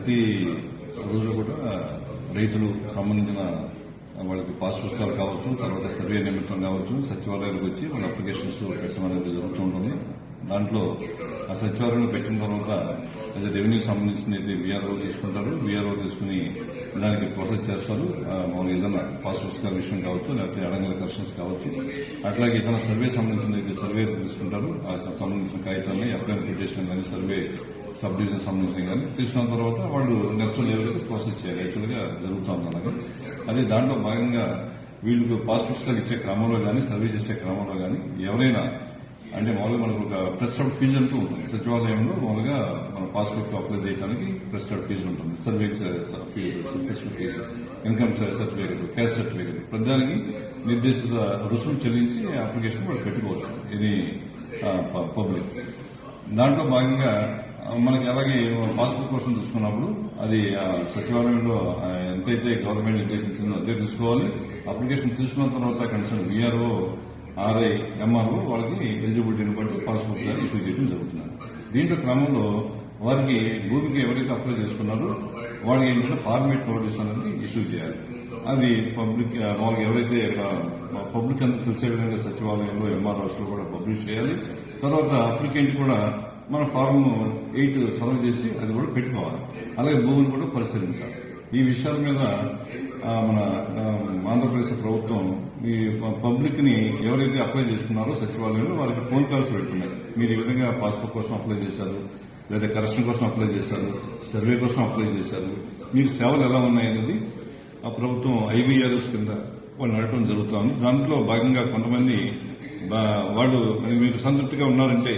ప్రతి రోజు కూడా రైతులు సంబంధించిన వాళ్ళకి పాస్ పుస్తకాలు కావచ్చు, తర్వాత సర్వే నిమిత్తం కావచ్చు, సచివాలయాలకు వచ్చి వాళ్ళ అప్లికేషన్స్ పెట్టడం అనేది జరుగుతూ ఉంటుంది. దాంట్లో ఆ సచివాలయంలో పెట్టిన తర్వాత అది రెవెన్యూ సంబంధించిన అయితే వీఆర్ఓ తీసుకుంటారు. వీఆర్ఓ తీసుకుని దానికి ప్రాసెస్ చేస్తారు. మామూలు ఏదైనా పాస్ పుస్తకాల విషయం కావచ్చు, లేకపోతే అడంగల కరెక్షన్స్ కావచ్చు, అట్లాగే ఏదైనా సర్వే సంబంధించిన అయితే సర్వే తీసుకుంటారు. సంబంధించిన కాగితాలని ఎఫ్ఐఆర్ పిటిషన్ కానీ, సర్వే సబ్ డివిజన్ సంబంధించిన కానీ తీసుకున్న తర్వాత వాళ్ళు నెక్స్ట్ లెవెల్కి ప్రాసెస్ చేయాలి. యాక్చువల్గా జరుగుతుంది అలాగే. అదే దాంట్లో భాగంగా వీళ్ళకు పాస్ పుస్తకాలు ఇచ్చే క్రమంలో కానీ, సర్వే చేసే క్రమంలో కానీ ఎవరైనా అంటే మామూలుగా మనకు ఒక ప్రెస్క్రైబ్డ్ ఫీజు అంటూ ఉంటుంది. సచివాలయంలో మామూలుగా మన పాస్పోర్ట్ అప్లై చేయడానికి ప్రెస్క్రైబ్డ్ ఫీజు ఉంటుంది. Survey fee, income certificate, caste certificate ప్రతిదానికి నిర్దేశిత రుసుము చెల్లించి అప్లికేషన్ వాళ్ళు పెట్టుకోవచ్చు. ఇది పబ్లిక్. దాంట్లో భాగంగా మనకి అలాగే పాస్పోర్ట్ కోసం తీసుకున్నప్పుడు అది సచివాలయంలో ఎంతైతే గవర్నమెంట్ నిర్దేశించిందో అదే తీసుకోవాలి. అప్లికేషన్ తీసుకున్న తర్వాత కన్సర్న్ వీఆర్ఓ, ఆర్ఐ, ఎంఆర్ఓ వాళ్ళకి ఎలిజిబిలిటీని బట్టి పాస్పోర్ట్ ఇష్యూ చేయడం జరుగుతుంది. దీంట్లో క్రమంలో వారికి భూమికి ఎవరైతే అప్లై చేసుకున్నారో వాళ్ళకి ఏంటంటే ఫార్మేట్ నోటీస్ అనేది ఇష్యూ చేయాలి. అది పబ్లిక్ వాళ్ళకి ఎవరైతే పబ్లిక్ అంతా తెలిసే విధంగా సచివాలయంలో, ఎంఆర్ఓస్ లో కూడా పబ్లిష్ చేయాలి. తర్వాత అప్లికెంట్ కూడా మన ఫార్మ్ 8 సర్వ్ చేసి అది కూడా పెట్టుకోవాలి. అలాగే భూమిని కూడా పరిశీలించాలి. ఈ విషయాల మీద మన ఆంధ్రప్రదేశ్ ప్రభుత్వం ఈ పబ్లిక్ ని ఎవరైతే అప్లై చేసుకున్నారో సచివాలయంలో వాళ్ళకి ఫోన్ కాల్స్ పెడుతున్నాయి. మీరు ఈ విధంగా పాస్పోర్ట్ కోసం అప్లై చేశారు, లేదా కరెక్షన్ కోసం అప్లై చేశారు, సర్వే కోసం అప్లై చేశారు, మీకు సేవలు ఎలా ఉన్నాయనేది ఆ ప్రభుత్వం ఐవీఆర్ఎస్ కింద వాళ్ళు నడటం జరుగుతుంది. దాంట్లో భాగంగా కొంతమంది వాళ్ళు మీరు సంతృప్తిగా ఉన్నారంటే